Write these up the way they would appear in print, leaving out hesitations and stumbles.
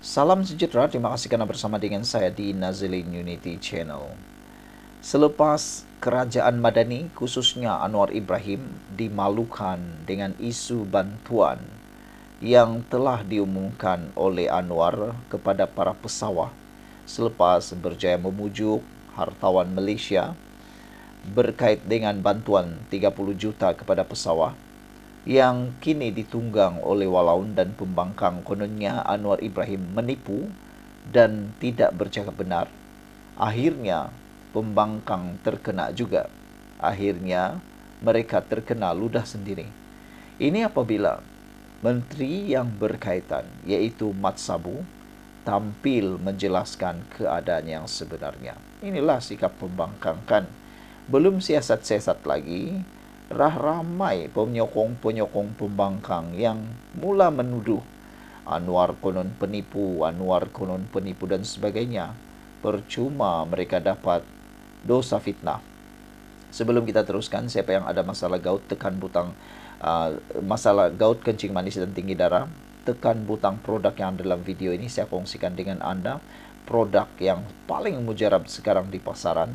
Salam sejahtera, terima kasih karena bersama dengan saya di Nazilin Unity Channel. Selepas kerajaan Madani, khususnya Anwar Ibrahim, dimalukan dengan isu bantuan yang telah diumumkan oleh Anwar kepada para pesawah selepas berjaya memujuk hartawan Malaysia berkait dengan bantuan 30 juta kepada pesawah yang kini ditunggang oleh walaun dan pembangkang. Kononnya Anwar Ibrahim menipu dan tidak bercakap benar. Akhirnya pembangkang terkena juga. Akhirnya mereka terkena ludah sendiri. Ini apabila menteri yang berkaitan, yaitu Mat Sabu, tampil menjelaskan keadaan yang sebenarnya. Inilah sikap pembangkang kan. Belum siasat-siasat lagi, ramai penyokong-penyokong pembangkang yang mula menuduh Anwar konon penipu, Anwar konon penipu dan sebagainya. Percuma mereka dapat dosa fitnah. Sebelum kita teruskan, siapa yang ada masalah gout, tekan butang masalah gout, kencing manis dan tinggi darah, tekan butang produk yang dalam video ini saya kongsikan dengan Anda. Produk yang paling mujarab sekarang di pasaran.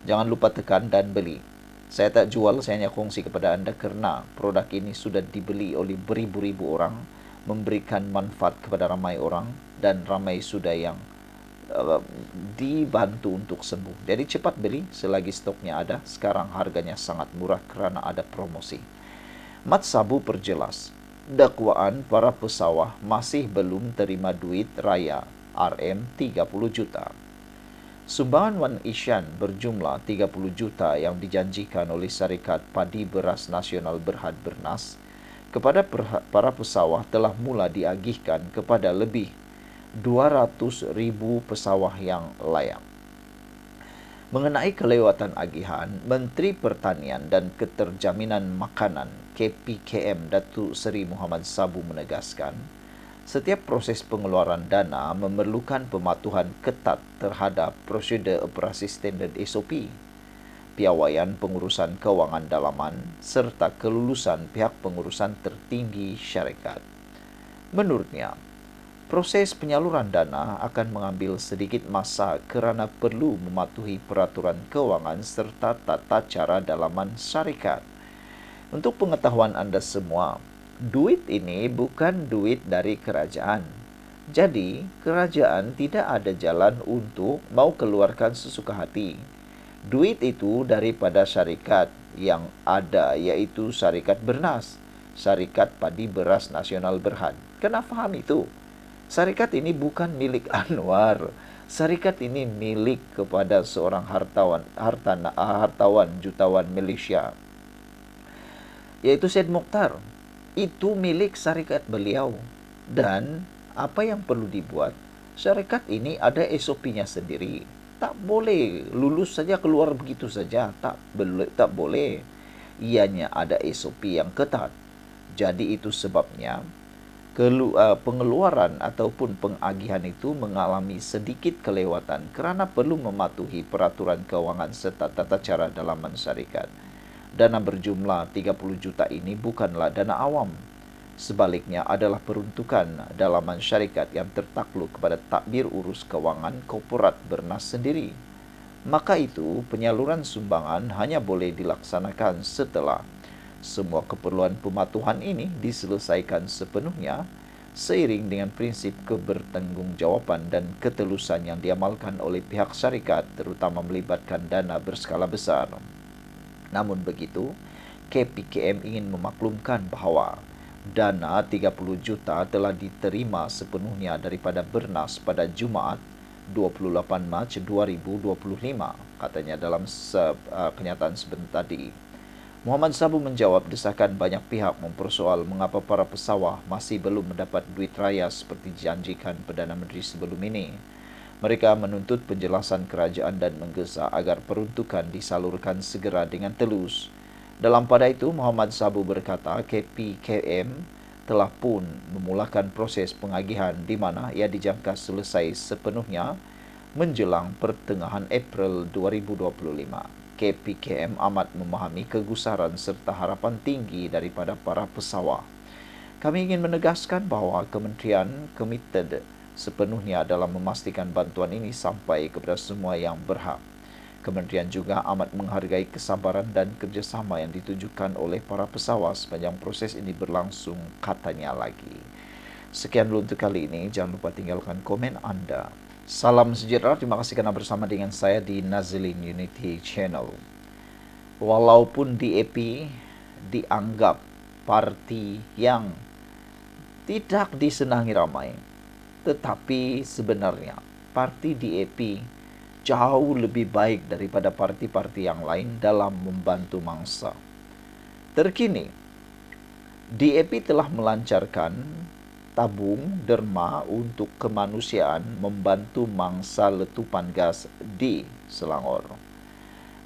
Jangan lupa tekan dan beli. Saya tak jual, saya hanya kongsi kepada Anda karena produk ini sudah dibeli oleh beribu-ribu orang, memberikan manfaat kepada ramai orang, dan ramai sudah yang dibantu untuk sembuh. Jadi cepat beli selagi stoknya ada. Sekarang harganya sangat murah karena ada promosi. Mat Sabu perjelas, dakwaan para pesawah masih belum terima duit raya RM30 juta. Sumbangan Wan Isyan berjumlah 30 juta yang dijanjikan oleh Syarikat Padi Beras Nasional Berhad Bernas kepada para pesawah telah mula diagihkan kepada lebih 200,000 pesawah yang layak. Mengenai kelewatan agihan, Menteri Pertanian dan Keterjaminan Makanan KPKM Datuk Seri Muhammad Sabu menegaskan, setiap proses pengeluaran dana memerlukan pematuhan ketat terhadap prosedur operasi standard SOP, piawaian pengurusan kewangan dalaman serta kelulusan pihak pengurusan tertinggi syarikat. Menurutnya, proses penyaluran dana akan mengambil sedikit masa kerana perlu mematuhi peraturan kewangan serta tata cara dalaman syarikat. Untuk pengetahuan Anda semua, duit ini bukan duit dari kerajaan. Jadi, kerajaan tidak ada jalan untuk mau keluarkan sesuka hati. Duit itu daripada syarikat yang ada, yaitu Syarikat Bernas, Syarikat Padi Beras Nasional Berhad. Kena faham itu. Syarikat ini bukan milik Anwar. Syarikat ini milik kepada seorang hartawan jutawan Malaysia, yaitu Syed Mokhtar. Itu milik syarikat beliau. Dan apa yang perlu dibuat, syarikat ini ada SOP-nya sendiri. Tak boleh lulus saja keluar begitu saja. Tak boleh. Ianya ada SOP yang ketat. Jadi itu sebabnya pengeluaran ataupun pengagihan itu mengalami sedikit kelewatan kerana perlu mematuhi peraturan kewangan serta tata cara dalaman syarikat. Dana berjumlah 30 juta ini bukanlah dana awam. Sebaliknya adalah peruntukan dalaman syarikat yang tertakluk kepada takbir urus kewangan korporat Bernas sendiri. Maka itu, penyaluran sumbangan hanya boleh dilaksanakan setelah semua keperluan pematuhan ini diselesaikan sepenuhnya seiring dengan prinsip kebertanggungjawaban dan ketelusan yang diamalkan oleh pihak syarikat, terutama melibatkan dana berskala besar. Namun begitu, KPKM ingin memaklumkan bahawa dana 30 juta telah diterima sepenuhnya daripada Bernas pada Jumaat 28 Mac 2025, katanya dalam kenyataan sebentar tadi. Muhammad Sabu menjawab desakan banyak pihak mempersoal mengapa para pesawah masih belum mendapat duit raya seperti dijanjikan Perdana Menteri sebelum ini. Mereka menuntut penjelasan kerajaan dan menggesa agar peruntukan disalurkan segera dengan telus. Dalam pada itu, Muhammad Sabu berkata KPKM telah pun memulakan proses pengagihan di mana ia dijangka selesai sepenuhnya menjelang pertengahan April 2025. KPKM amat memahami kegusaran serta harapan tinggi daripada para pesawah. Kami ingin menegaskan bahawa kementerian komited sepenuhnya dalam memastikan bantuan ini sampai kepada semua yang berhak. Kementerian juga amat menghargai kesabaran dan kerjasama yang ditunjukkan oleh para pesawat sepanjang proses ini berlangsung, katanya lagi. Sekian dulu untuk kali ini, jangan lupa tinggalkan komen Anda. Salam sejahtera, terima kasih karena bersama dengan saya di Nazilin Unity Channel. Walaupun DAP dianggap parti yang tidak disenangi ramai, tetapi sebenarnya parti DAP jauh lebih baik daripada parti-parti yang lain dalam membantu mangsa. Terkini, DAP telah melancarkan tabung derma untuk kemanusiaan membantu mangsa letupan gas di Selangor.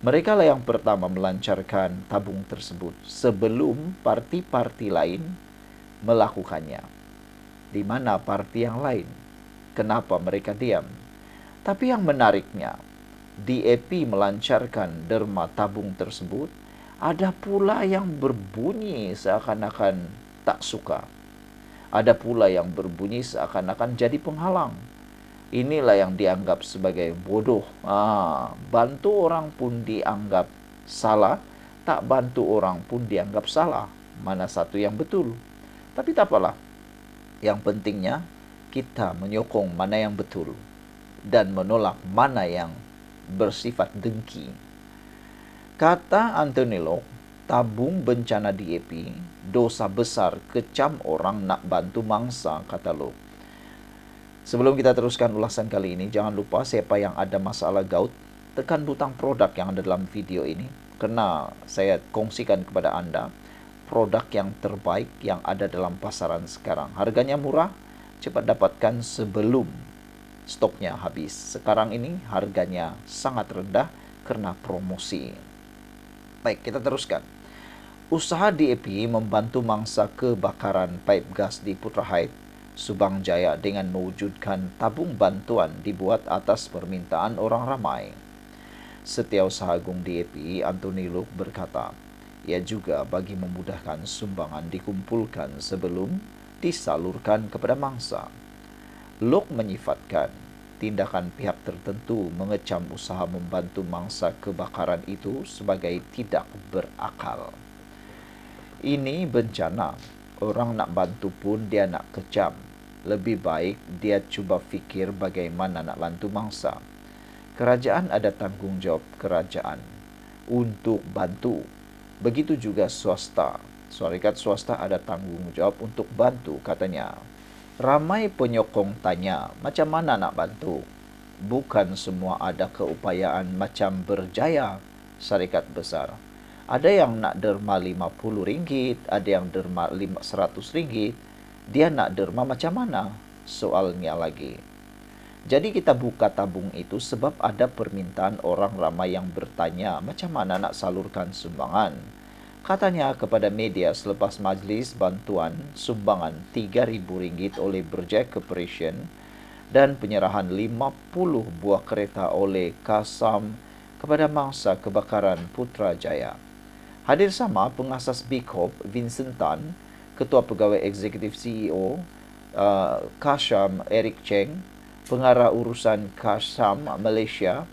Mereka lah yang pertama melancarkan tabung tersebut sebelum parti-parti lain melakukannya. Di mana parti yang lain? Kenapa mereka diam? Tapi yang menariknya, DAP melancarkan derma tabung tersebut, ada pula yang berbunyi seakan-akan tak suka. Ada pula yang berbunyi seakan-akan jadi penghalang. Inilah yang dianggap sebagai bodoh. Bantu orang pun dianggap salah, tak bantu orang pun dianggap salah. Mana satu yang betul? Tapi tak apalah. Yang pentingnya kita menyokong mana yang betul dan menolak mana yang bersifat dengki. Kata Anthony Locke, tabung bencana DAP, dosa besar, kecam orang nak bantu mangsa, kata Locke. Sebelum kita teruskan ulasan kali ini, jangan lupa siapa yang ada masalah gout, tekan butang produk yang ada dalam video ini, karena saya kongsikan kepada Anda produk yang terbaik yang ada dalam pasaran sekarang. Harganya murah, cepat dapatkan sebelum stoknya habis. Sekarang ini harganya sangat rendah karena promosi. Baik, kita teruskan. Usaha DAP membantu mangsa kebakaran pipe gas di Putra Heights, Subang Jaya dengan mewujudkan tabung bantuan dibuat atas permintaan orang ramai. Setiausaha Agung DAP, Anthony Locke berkata, ia juga bagi memudahkan sumbangan dikumpulkan sebelum disalurkan kepada mangsa. Locke menyifatkan tindakan pihak tertentu mengecam usaha membantu mangsa kebakaran itu sebagai tidak berakal. Ini bencana, orang nak bantu pun dia nak kecam. Lebih baik dia cuba fikir bagaimana nak bantu mangsa. Kerajaan ada tanggungjawab kerajaan untuk bantu. Begitu juga swasta. Syarikat swasta ada tanggungjawab untuk bantu, katanya. Ramai penyokong tanya, macam mana nak bantu? Bukan semua ada keupayaan macam Berjaya, syarikat besar. Ada yang nak derma RM50, ada yang derma RM100. Dia nak derma macam mana? Soalnya lagi. Jadi kita buka tabung itu sebab ada permintaan orang ramai yang bertanya macam mana nak salurkan sumbangan. Katanya kepada media selepas majlis bantuan sumbangan RM3,000 oleh Berjaya Corporation dan penyerahan 50 buah kereta oleh Kasam kepada mangsa kebakaran Putrajaya. Hadir sama pengasas Big Hope Vincent Tan, Ketua Pegawai Eksekutif CEO Kasam Eric Cheng, Pengarah Urusan Kasam Malaysia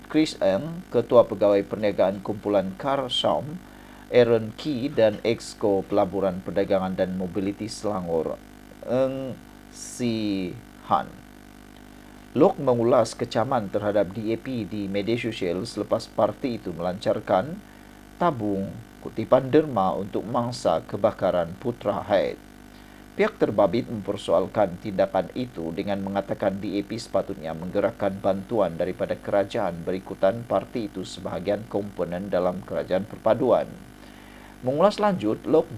Chris Ng, Ketua Pegawai Perniagaan Kumpulan Kasam Aaron Key dan Exco Pelaburan Perdagangan dan Mobiliti Selangor Eng Si Han. Locke mengulas kecaman terhadap DAP di media sosial selepas parti itu melancarkan tabung kutipan derma untuk mangsa kebakaran Putra Heights. Pihak terbabit mempersoalkan tindakan itu dengan mengatakan DAP sepatutnya menggerakkan bantuan daripada kerajaan berikutan parti itu sebahagian komponen dalam kerajaan perpaduan. Mengulas lanjut, Locke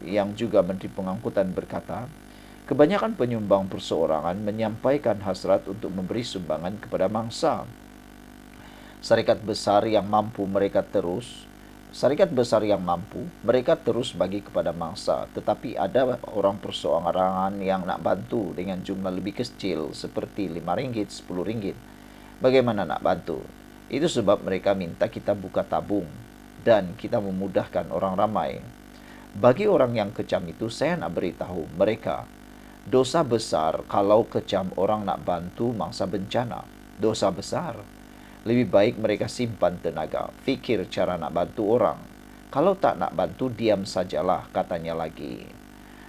yang juga Menteri Pengangkutan berkata, kebanyakan penyumbang perseorangan menyampaikan hasrat untuk memberi sumbangan kepada mangsa. Syarikat besar yang mampu mereka terus bagi kepada mangsa, tetapi ada orang perseorangan yang nak bantu dengan jumlah lebih kecil seperti RM5, RM10. Bagaimana nak bantu? Itu sebab mereka minta kita buka tabung dan kita memudahkan orang ramai. Bagi orang yang kecam itu, saya nak beritahu mereka, Dosa besar kalau kecam orang nak bantu mangsa bencana. Dosa besar. Lebih baik mereka simpan tenaga, fikir cara nak bantu orang. Kalau tak nak bantu, diam sajalah, katanya lagi.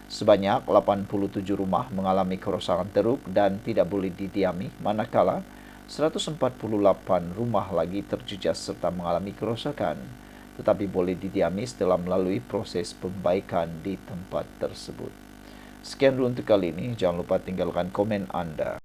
Sebanyak 87 rumah mengalami kerosakan teruk dan tidak boleh didiami, manakala 148 rumah lagi terjejas serta mengalami kerosakan, tetapi boleh didiami setelah melalui proses perbaikan di tempat tersebut. Sekian dulu untuk kali ini, jangan lupa tinggalkan komen Anda.